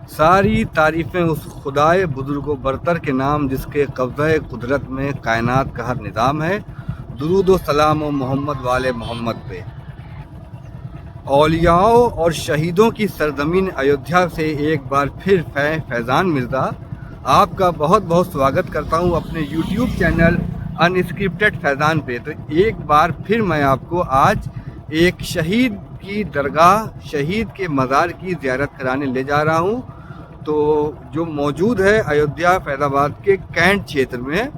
सारी तारीफ़ें उस खुदाए बुजुर्गो बरतर के नाम जिसके कब्ज़े कुदरत में कायनात का हर निज़ाम है। दुरूद व सलाम व मोहम्मद वाले मोहम्मद पे। औलियाओं और शहीदों की सरज़मीन अयोध्या से एक बार फिर फैज़ान मिर्ज़ा आपका बहुत बहुत स्वागत करता हूं अपने यूट्यूब चैनल अनस्क्रिप्टेड फैज़ान पे। तो एक बार फिर मैं आपको आज एक शहीद की दरगाह, शहीद के मज़ार की ज़ियारत कराने ले जा रहा हूं। तो जो मौजूद है अयोध्या फैज़ाबाद के कैंट क्षेत्र में,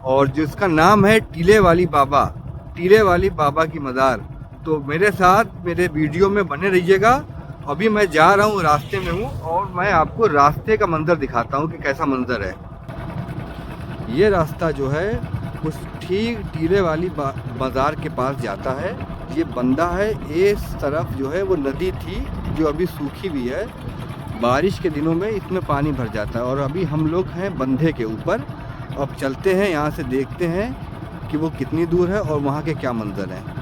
और जिसका नाम है टीले वाली बाबा की मज़ार। तो मेरे साथ मेरे वीडियो में बने रहिएगा। अभी मैं जा रहा हूँ, रास्ते में हूँ, और मैं आपको रास्ते का मंज़र दिखाता हूँ कि कैसा मंज़र है। ये रास्ता जो है उस ठीक टीले वाली बाज़ार के पास जाता है। ये बंदा है, इस तरफ जो है वो नदी थी जो अभी सूखी हुई है। बारिश के दिनों में इसमें पानी भर जाता है, और अभी हम लोग हैं बंधे के ऊपर। अब चलते हैं, यहाँ से देखते हैं कि वो कितनी दूर है और वहाँ के क्या मंज़र हैं।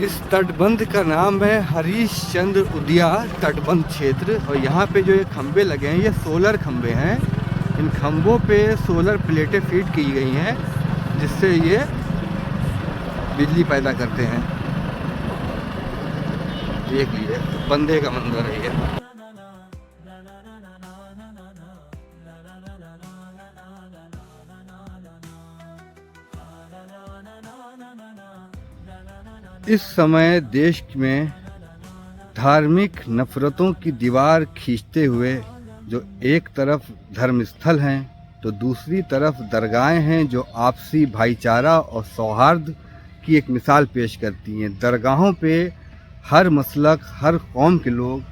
इस तटबंध का नाम है हरीश चंद्र उदिया तटबंध क्षेत्र। और यहाँ पे जो ये खंबे लगे हैं ये सोलर खंबे हैं। इन खंबों पे सोलर प्लेटें फिट की गई हैं जिससे ये बिजली पैदा करते हैं। देख लीजिए बंधे का मंजर है ये। इस समय देश में धार्मिक नफरतों की दीवार खींचते हुए जो एक तरफ धर्मस्थल हैं तो दूसरी तरफ दरगाहें हैं जो आपसी भाईचारा और सौहार्द की एक मिसाल पेश करती हैं। दरगाहों पे हर मसलक, हर कौम के लोग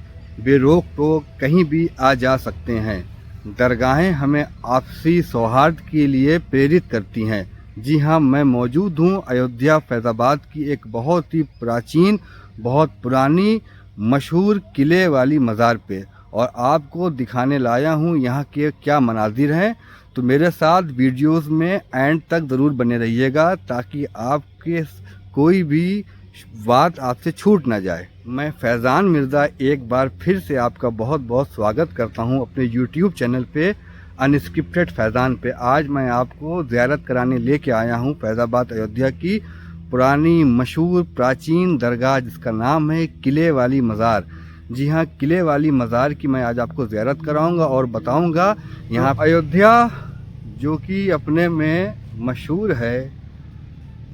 बेरोक टोक कहीं भी आ जा सकते हैं। दरगाहें हमें आपसी सौहार्द के लिए प्रेरित करती हैं। जी हाँ, मैं मौजूद हूँ अयोध्या फैज़ाबाद की एक बहुत ही प्राचीन, बहुत पुरानी, मशहूर किले वाली मज़ार पे, और आपको दिखाने लाया हूँ यहाँ के क्या मनाजिर हैं। तो मेरे साथ वीडियोस में एंड तक ज़रूर बने रहिएगा ताकि आपके कोई भी बात आपसे छूट ना जाए। मैं फैज़ान मिर्ज़ा एक बार फिर से आपका बहुत बहुत स्वागत करता हूँ अपने यूट्यूब चैनल पे अनस्क्रिप्टेड फैज़ान पे। आज मैं आपको ज़ियारत कराने लेके आया हूँ फैज़ाबाद अयोध्या की पुरानी मशहूर प्राचीन दरगाह जिसका नाम है किले वाली मज़ार। जी हाँ, किले वाली मज़ार की मैं आज आपको ज़ियारत कराऊंगा और बताऊंगा यहाँ अयोध्या जो कि अपने में मशहूर है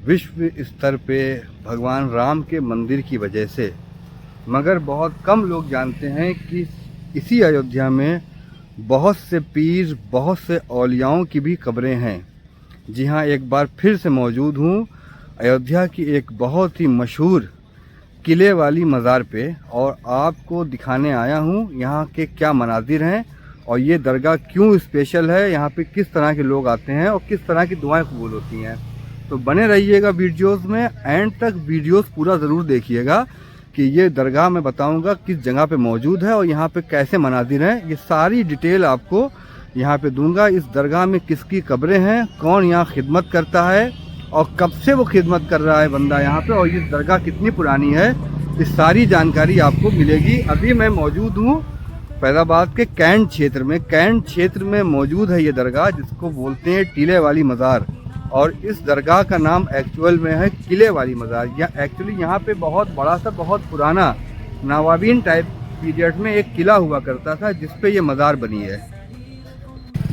विश्व स्तर पे भगवान राम के मंदिर की वजह से, मगर बहुत कम लोग जानते हैं कि इसी अयोध्या में बहुत से पीर, बहुत से औलियाओं की भी कब्रें हैं। जी हाँ, एक बार फिर से मौजूद हूँ अयोध्या की एक बहुत ही मशहूर किले वाली मज़ार पे, और आपको दिखाने आया हूँ यहाँ के क्या मनाजिर हैं और ये दरगाह क्यों स्पेशल है, यहाँ पे किस तरह के लोग आते हैं और किस तरह की दुआएं कबूल होती हैं। तो बने रहिएगा वीडियोस में, एंड तक वीडियोस पूरा ज़रूर देखिएगा कि ये दरगाह मैं बताऊंगा किस जगह पे मौजूद है और यहाँ पे कैसे मनाजिर हैं। ये सारी डिटेल आपको यहाँ पे दूंगा। इस दरगाह में किसकी कब्रें हैं, कौन यहाँ खिदमत करता है और कब से वो खिदमत कर रहा है बंदा यहाँ पे, और ये दरगाह कितनी पुरानी है, इस सारी जानकारी आपको मिलेगी। अभी मैं मौजूद हूँ फैज़ाबाद के कैंट क्षेत्र में। कैंट क्षेत्र में मौजूद है ये दरगाह जिसको बोलते हैं टीले वाली मज़ार, और इस दरगाह का नाम एक्चुअल में है किले वाली मज़ार। या एक्चुअली यहाँ पे बहुत बड़ा सा, बहुत पुराना नवाबीन टाइप पीरियड में एक किला हुआ करता था जिस पे ये मज़ार बनी है।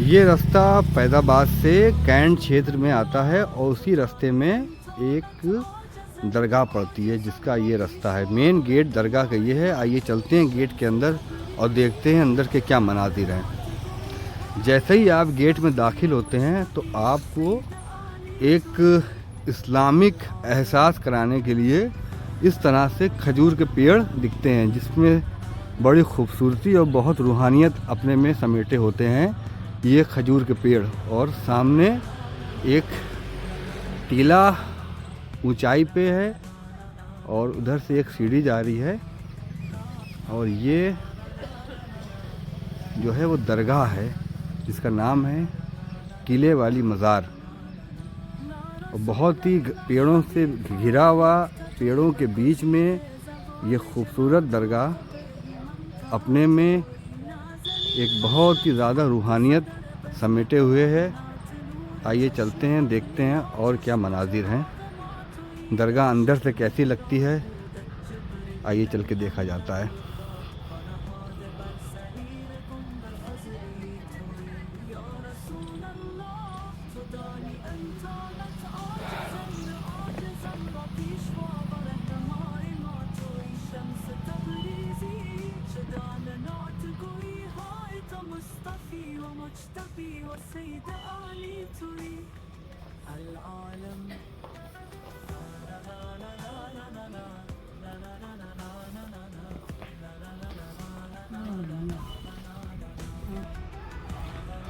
ये रास्ता फैज़ाबाद से कैंट क्षेत्र में आता है और उसी रास्ते में एक दरगाह पड़ती है जिसका ये रास्ता है। मेन गेट दरगाह का ये है। आइए चलते हैं गेट के अंदर और देखते हैं अंदर के क्या मनाजिर हैं। जैसे ही आप गेट में दाखिल होते हैं तो आपको एक इस्लामिक एहसास कराने के लिए इस तरह से खजूर के पेड़ दिखते हैं, जिसमें बड़ी खूबसूरती और बहुत रूहानियत अपने में समेटे होते हैं ये खजूर के पेड़। और सामने एक टीला ऊंचाई पे है और उधर से एक सीढ़ी जा रही है, और ये जो है वो दरगाह है जिसका नाम है किले वाली मज़ार। और बहुत ही पेड़ों से घिरा हुआ, पेड़ों के बीच में ये खूबसूरत दरगाह अपने में एक बहुत ही ज़्यादा रूहानियत समेटे हुए है। आइए चलते हैं, देखते हैं और क्या मनाजिर हैं, दरगाह अंदर से कैसी लगती है, आइए चल के देखा जाता है।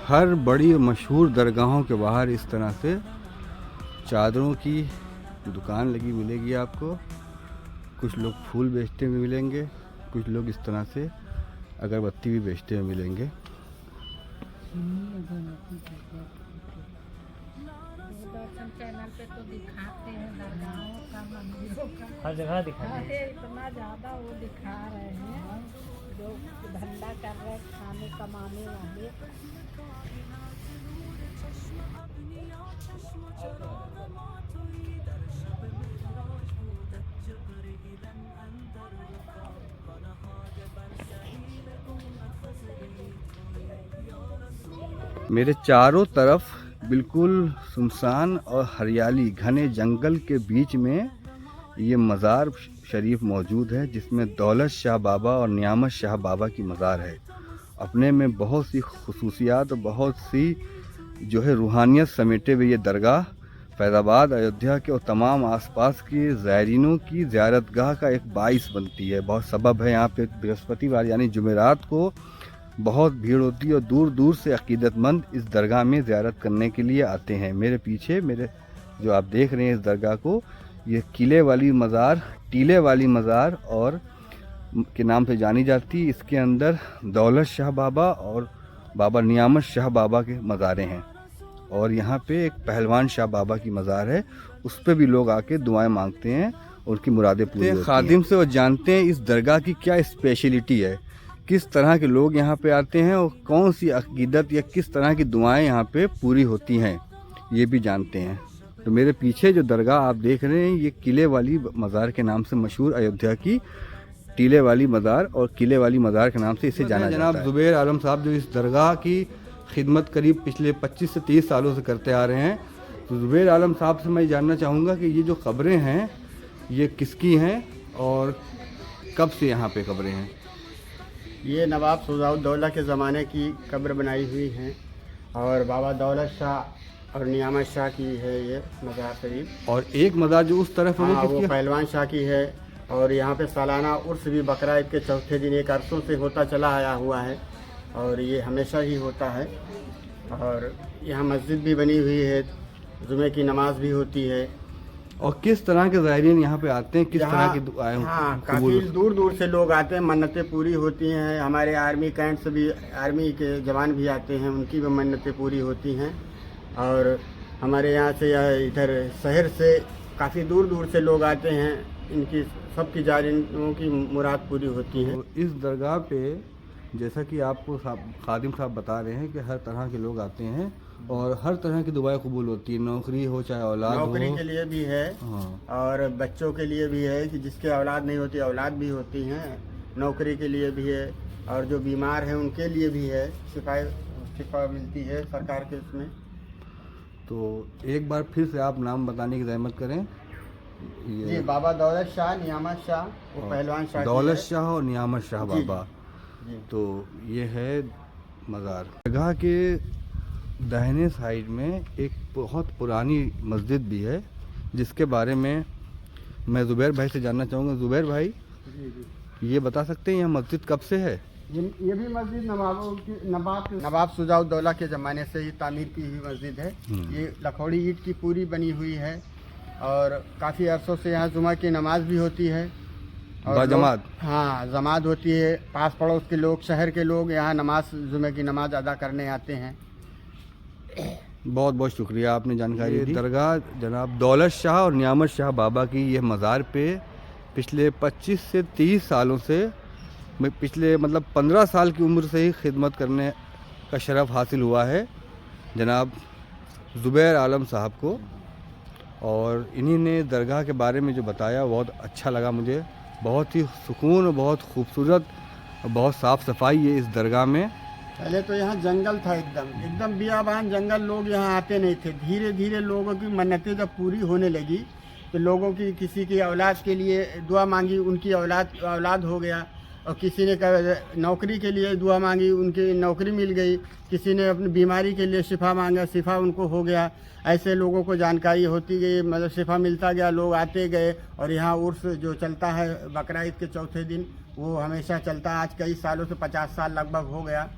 हर बड़ी मशहूर दरगाहों के बाहर इस तरह से चादरों की दुकान लगी मिलेगी आपको। कुछ लोग फूल बेचते हुए मिलेंगे, कुछ लोग इस तरह से अगरबत्ती भी बेचते हुए मिलेंगे। चैनल पे तो दिखाते हैं दरगाहों का, मंदिरों का, हर जगह दिखा अरे इतना ज़्यादा वो दिखा रहे हैं जो धंधा कर रहे हैं, खाने कमाने वाले। मेरे चारों तरफ बिल्कुल सुनसान और हरियाली घने जंगल के बीच में ये मज़ार शरीफ मौजूद है, जिसमें दौलत शाह बाबा और नियामत शाह बाबा की मज़ार है। अपने में बहुत सी खुसूसियात और बहुत सी जो है रूहानियत समेटे हुए ये दरगाह फैज़ाबाद, अयोध्या के और तमाम आसपास के ज़ायरीनों की ज़ियारतगाह का एक बाइस बनती है। बहुत सबब है यहाँ पे बृहस्पतिवार यानी जुमेरात को बहुत भीड़ होती है और दूर दूर से अकीदतमंद इस दरगाह में ज़ियारत करने के लिए आते हैं। मेरे पीछे मेरे जो आप देख रहे हैं इस दरगाह को, ये किले वाली मज़ार, टीले वाली मज़ार और के नाम से जानी जाती। इसके अंदर दौलत शाह बाबा और बाबा नियामत शाह बाबा के मज़ारें हैं, और यहाँ पे एक पहलवान शाह बाबा की मज़ार है, उस पर भी लोग आके दुआएं मांगते हैं और उनकी मुरादें पूरी होती हैं। खादिम से वो जानते हैं इस दरगाह की क्या स्पेशलिटी है, किस तरह के लोग यहाँ पे आते हैं और कौन सी अकीदत या किस तरह की दुआएं यहाँ पे पूरी होती हैं, ये भी जानते हैं। तो मेरे पीछे जो दरगाह आप देख रहे हैं ये किले वाली मज़ार के नाम से मशहूर अयोध्या की टीले वाली मज़ार और किले वाली मज़ार के नाम से इसे जाना जाता है। जनाब ज़ुबैर आलम साहब जो इस दरगाह की खिदमत करीब पिछले 25 से 30 सालों से करते आ रहे हैं, तो ज़ुबैर आलम साहब से मैं जानना चाहूँगा कि ये जो कब्रें हैं ये किसकी हैं और कब से यहाँ पे कब्रें हैं? ये नवाब सुजाउद्दौला के ज़माने की कब्र बनाई हुई हैं और बाबा दौलत शाह और नियामत शाह की है ये मज़ार शरीफ। और एक मज़ार जो उस तरफ है वो पहलवान शाह की है। और यहाँ पे सालाना उर्स भी बकरा ईद के चौथे दिन एक अरसों से होता चला आया हुआ है और ये हमेशा ही होता है। और यहाँ मस्जिद भी बनी हुई है, जुमे की नमाज भी होती है। और किस तरह के ज़ायरीन यहाँ पे आते हैं, किस तरह की दुआएं? हाँ, काफ़ी दूर दूर से लोग आते हैं, मन्नतें पूरी होती हैं। हमारे आर्मी कैंट से भी आर्मी के जवान भी आते हैं, उनकी भी मन्नतें पूरी होती हैं। और हमारे यहाँ से इधर शहर से काफ़ी दूर दूर से लोग आते हैं, इनकी सबकी ज़ायरीनों की मुराद पूरी होती है। तो इस दरगाह पे जैसा कि आपको खादिम साहब बता रहे हैं कि हर तरह के लोग आते हैं और हर तरह की दुआएं कबूल होती है, नौकरी हो चाहे औलाद हो। नौकरी के लिए भी है और बच्चों के लिए भी है कि जिसके औलाद नहीं होती औलाद भी होती हैं, नौकरी के लिए भी है। और जो बीमार हैं उनके लिए भी है, शिफा मिलती है सरकार के उसमें। तो एक बार फिर से आप नाम बताने की ज़हमत करें। जी, बाबा दौलत शाह, नियामत शाह, वो पहलवान शाह, दौलत शाह और नियामत शाह बाबा। तो ये है मज़ार। दरगाह के दाहिने साइड में एक बहुत पुरानी मस्जिद भी है, जिसके बारे में मैं ज़ुबैर भाई से जानना चाहूँगा। ज़ुबैर भाई, जी जी, ये बता सकते हैं यह मस्जिद कब से है? ये भी मस्जिद नवाब सुजाउद्दौला के ज़माने से ही तामीर की हुई मस्जिद है। ये लखौड़ी ईंट की पूरी बनी हुई है और काफ़ी अरसों से यहाँ जुमा की नमाज भी होती है और बाजमात? हाँ, जमात होती है। पास पड़ोस के लोग, शहर के लोग यहाँ नमाज, जुमे की नमाज अदा करने आते हैं। बहुत बहुत शुक्रिया, आपने जानकारी दी। दरगाह जनाब दौलत शाह और नियामत शाह बाबा की यह मज़ार पे पिछले 25 से 30 सालों से, पिछले मतलब 15 साल की उम्र से ही खिदमत करने का शरफ़ हासिल हुआ है जनाब ज़ुबैर आलम साहब को। और इन्हीं ने दरगाह के बारे में जो बताया बहुत अच्छा लगा मुझे। बहुत ही सुकून, बहुत खूबसूरत, बहुत साफ़ सफाई है इस दरगाह में। पहले तो यहाँ जंगल था, एकदम बियाबान जंगल, लोग यहाँ आते नहीं थे। धीरे धीरे लोगों की मन्नतें जब पूरी होने लगी तो लोगों की, किसी की औलाद के लिए दुआ मांगी, उनकी औलाद हो गया। और किसी ने नौकरी के लिए दुआ मांगी, उनकी नौकरी मिल गई। किसी ने अपनी बीमारी के लिए शिफा मांगा, शिफा उनको हो गया। ऐसे लोगों को जानकारी होती गई, मतलब शिफा मिलता गया, लोग आते गए। और यहाँ उर्स जो चलता है बकरा ईद के चौथे दिन, वो हमेशा चलता है। आज कई सालों से 50 साल लगभग हो गया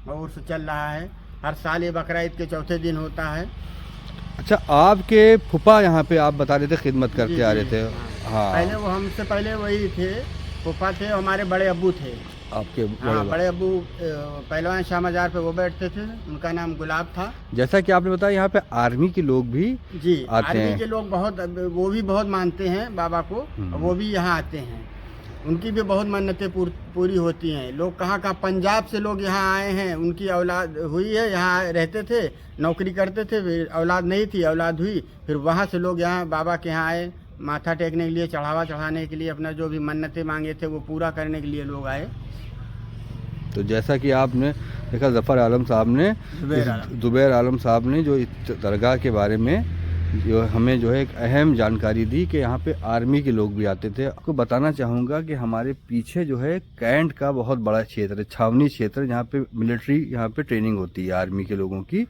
और उर्स चल रहा है। हर साल ये बकरा ईद के चौथे दिन होता है। अच्छा, आपके फूफा यहाँ पे आप बता रहे थे खिदमत करते आ रहे थे? हाँ, पहले वो हमसे पहले वही थे, फूफा थे, हमारे बड़े अब्बू थे। आपके हाँ, बड़े अब्बू पहलवान शाह मजार पे वो बैठते थे, उनका नाम गुलाब था। जैसा कि आपने बताया यहाँ पे आर्मी के लोग भी जी, आते हैं। आर्मी के लोग बहुत, वो भी बहुत मानते हैं बाबा को, वो भी यहाँ आते हैं। उनकी भी बहुत मन्नतें पूरी होती हैं। लोग कहाँ पंजाब से लोग यहाँ आए हैं, उनकी औलाद हुई है, यहाँ रहते थे, नौकरी करते थे, फिर औलाद नहीं थी, औलाद हुई, फिर वहाँ से लोग यहाँ बाबा के यहाँ आए, माथा टेकने के लिए, चढ़ावा चढ़ाने के लिए, अपना जो भी मन्नतें मांगे थे वो पूरा करने के लिए लोग आए। तो जैसा कि आपने देखा, ज़फ़र आलम साहब ने, ज़ुबैर आलम साहब ने जो इस दरगाह के बारे में जो हमें जो है एक अहम जानकारी दी कि यहाँ पे आर्मी के लोग भी आते थे। आपको बताना चाहूँगा कि हमारे पीछे जो है कैंट का बहुत बड़ा क्षेत्र है, छावनी क्षेत्र, जहाँ पे मिलिट्री, यहाँ पे ट्रेनिंग होती है आर्मी के लोगों की।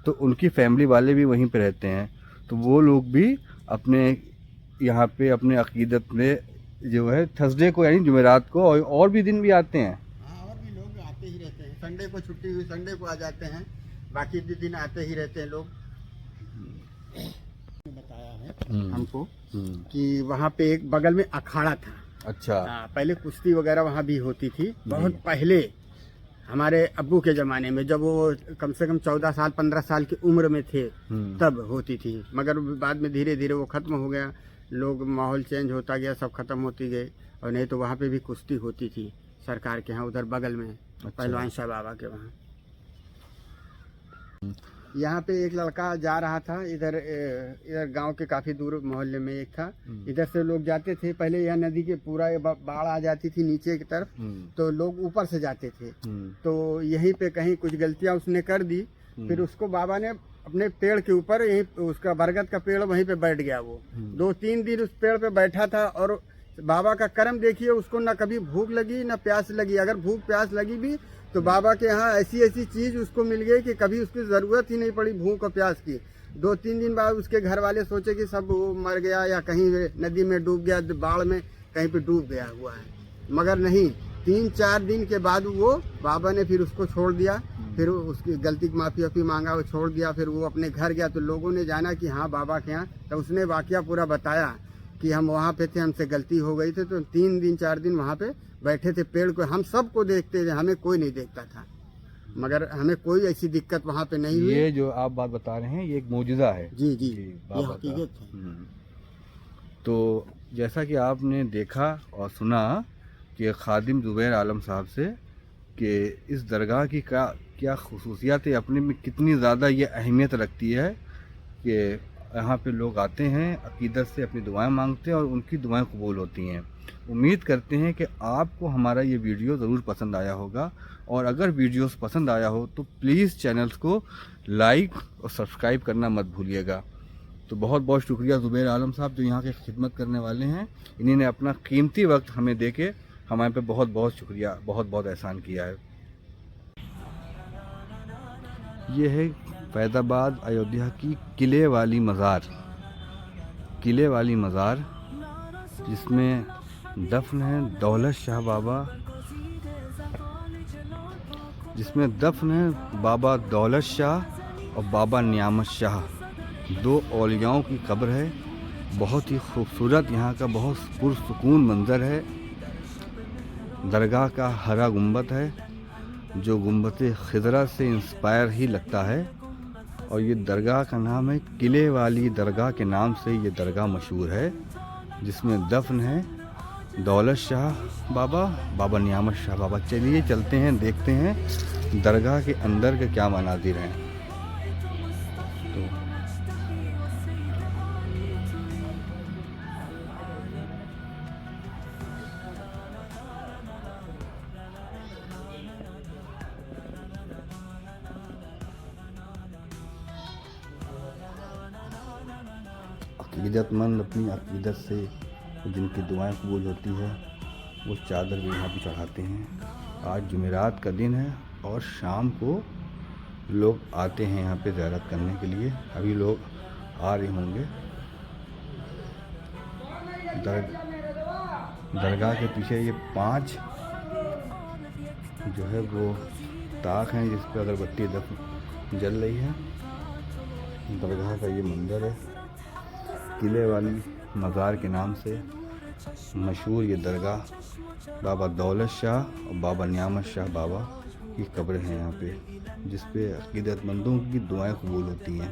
तो उनकी फैमिली वाले भी वहीं पे रहते हैं। तो वो लोग भी अपने यहाँ पे अपने अकीदत में जो है थर्सडे को यानी जुमेरात को और भी दिन भी आते हैं। हाँ, और भी लोग आते ही रहते हैं। संडे को छुट्टी हुई, संडे को आ जाते हैं, बाकी दिन आते ही रहते हैं लोग। बताया है हमको कि वहाँ पे एक बगल में अखाड़ा था। अच्छा। पहले कुश्ती वगैरह वहाँ भी होती थी, बहुत पहले हमारे अब्बू के ज़माने में, जब वो कम से कम 14 साल 15 साल की उम्र में थे, तब होती थी। मगर बाद में धीरे धीरे वो ख़त्म हो गया, लोग, माहौल चेंज होता गया, सब ख़त्म होती गई। और नहीं तो वहाँ पे भी कुश्ती होती थी सरकार के यहाँ, उधर बगल में। अच्छा। पहलवान शाह बाबा के वहाँ। यहाँ पे एक लड़का जा रहा था, इधर गांव के काफ़ी दूर मोहल्ले में एक था, इधर से लोग जाते थे। पहले यह नदी के पूरा बाढ़ आ जाती थी नीचे की तरफ, तो लोग ऊपर से जाते थे। तो यहीं पे कहीं कुछ गलतियां उसने कर दी, फिर उसको बाबा ने अपने पेड़ के ऊपर, यहीं उसका बरगद का पेड़, वहीं पे बैठ गया। वो 2-3 दिन उस पेड़ पे बैठा था। और बाबा का कर्म देखिए, उसको ना कभी भूख लगी ना प्यास लगी। अगर भूख प्यास लगी भी तो बाबा के यहाँ ऐसी ऐसी चीज उसको मिल गई कि कभी उसकी जरूरत ही नहीं पड़ी भूख और प्यास की। 2-3 दिन बाद उसके घर वाले सोचे कि सब वो मर गया या कहीं नदी में डूब गया, बाढ़ में कहीं पे डूब गया हुआ है। मगर नहीं, 3-4 दिन के बाद वो बाबा ने फिर उसको छोड़ दिया। फिर उसकी गलती की माफ़ी मांगा, वो छोड़ दिया। फिर वो अपने घर गया तो लोगों ने जाना कि हाँ बाबा के यहाँ, तो उसने वाकया पूरा बताया कि हम वहाँ पे थे, हमसे गलती हो गई थी। तो 3-4 दिन वहाँ पे बैठे थे पेड़ को, हम सबको देखते थे, हमें कोई नहीं देखता था, मगर हमें कोई ऐसी दिक्कत वहाँ पे नहीं हुई। ये जो आप बात बता रहे हैं ये एक मौजूदा है। जी जी, ये हकीकत है। तो जैसा कि आपने देखा और सुना कि खादिम ज़ुबैर आलम साहब से कि इस दरगाह की क्या खुसूसियात है, अपने में कितनी ज़्यादा ये अहमियत रखती है कि यहाँ पे लोग आते हैं, अकीदत से अपनी दुआएं मांगते हैं और उनकी दुआएं कबूल होती हैं। उम्मीद करते हैं कि आपको हमारा ये वीडियो ज़रूर पसंद आया होगा, और अगर वीडियोस पसंद आया हो तो प्लीज़ चैनल्स को लाइक और सब्सक्राइब करना मत भूलिएगा। तो बहुत बहुत शुक्रिया ज़ुबैर आलम साहब जो यहाँ के खिदमत करने वाले हैं। इन्होंने अपना कीमती वक्त हमें दे के हमारे पे बहुत बहुत शुक्रिया, बहुत बहुत एहसान किया है। ये है फैज़ाबाद अयोध्या की किले वाली मज़ार जिसमें दफन है दौलत शाह बाबा, जिसमें दफन है बाबा दौलत शाह और बाबा नियामत शाह, दो औलियाओं की कब्र है। बहुत ही खूबसूरत यहाँ का बहुत पुरसुकून मंज़र है। दरगाह का हरा गुंबद है जो गुंबद खिजरा से इंस्पायर ही लगता है, और ये दरगाह का नाम है किले वाली दरगाह के नाम से ये दरगाह मशहूर है, जिसमें दफन है दौलत शाह बाबा, बाबा नियामत शाह बाबा। चलिए चलते हैं, देखते हैं दरगाह के अंदर के क्या मनाजिर हैं। तो अक़ीदतमंद अपनी अक़ीदत से जिनकी दुआएं कबूल होती है वो चादर भी यहाँ पे चढ़ाते हैं। आज जुमेरात का दिन है और शाम को लोग आते हैं यहाँ पे ज़ियारत करने के लिए। अभी लोग आ रहे होंगे। दरगाह के पीछे ये 5 जो है वो ताक हैं जिस पर अगरबत्ती जल रही है। दरगाह का ये मंदिर है, किले वाली मज़ार के नाम से मशहूर ये दरगाह बाबा दौलत शाह और बाबा नियामत शाह बाबा की कब्र है यहाँ पे, जिस पे अक़ीदतमंदों की दुआएं कबूल होती हैं।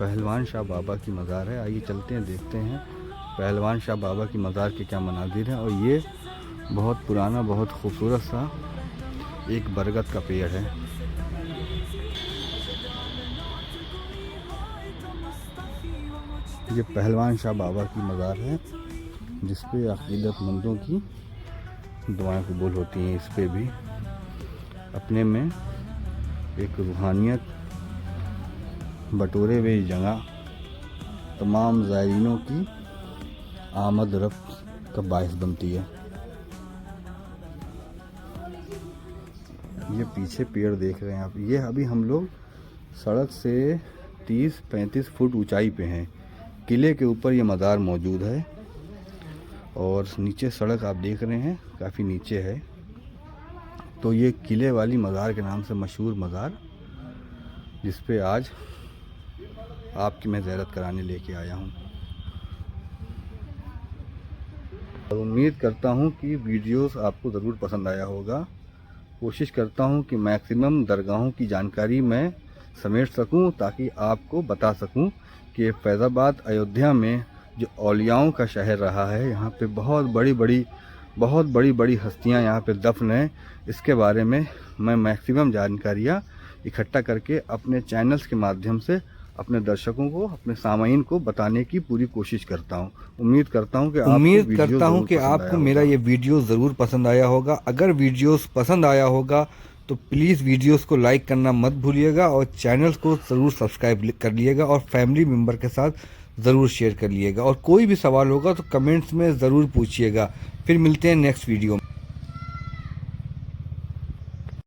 पहलवान शाह बाबा की मज़ार है। आइए चलते हैं, देखते हैं पहलवान शाह बाबा की मज़ार के क्या मनाजिर हैं। और ये बहुत पुराना बहुत खूबसूरत सा एक बरगद का पेड़ है। ये पहलवान शाह बाबा की मज़ार है जिस पे अक़ीदतमंदों की दुआएं कबूल होती हैं। इस पे भी अपने में एक रूहानियत बटोरे हुए जगह तमाम ज़ायरीनों की आमद रफ्त का बायस बनती है। ये पीछे पेड़ देख रहे हैं आप, ये अभी हम लोग सड़क से 30-35 फुट ऊंचाई पे हैं। किले के ऊपर ये मज़ार मौजूद है और नीचे सड़क आप देख रहे हैं काफ़ी नीचे है। तो ये किले वाली मज़ार के नाम से मशहूर मज़ार जिस पे आज आपकी मैं ज़ियारत कराने लेके आया हूँ। और उम्मीद करता हूँ कि वीडियोस आपको ज़रूर पसंद आया होगा। कोशिश करता हूँ कि मैक्सिमम दरगाहों की जानकारी मैं समेट सकूँ ताकि आपको बता सकूँ कि फैज़ाबाद अयोध्या में जो औलियाओं का शहर रहा है, यहाँ पे बहुत बड़ी बड़ी हस्तियाँ यहाँ पे दफन हैं। इसके बारे में मैं मैक्सिमम जानकारियाँ इकट्ठा करके अपने चैनल्स के माध्यम से अपने दर्शकों को, अपने सामाईन को बताने की पूरी कोशिश करता हूँ। उम्मीद करता हूँ कि आपको मेरा ये वीडियो ज़रूर पसंद आया होगा। अगर वीडियोस पसंद आया होगा तो प्लीज़ वीडियोस को लाइक करना मत भूलिएगा और चैनल को ज़रूर सब्सक्राइब कर लिएगा और फैमिली मेम्बर के साथ ज़रूर शेयर कर लिएगा। और कोई भी सवाल होगा तो कमेंट्स में ज़रूर पूछिएगा। फिर मिलते हैं नेक्स्ट वीडियो में।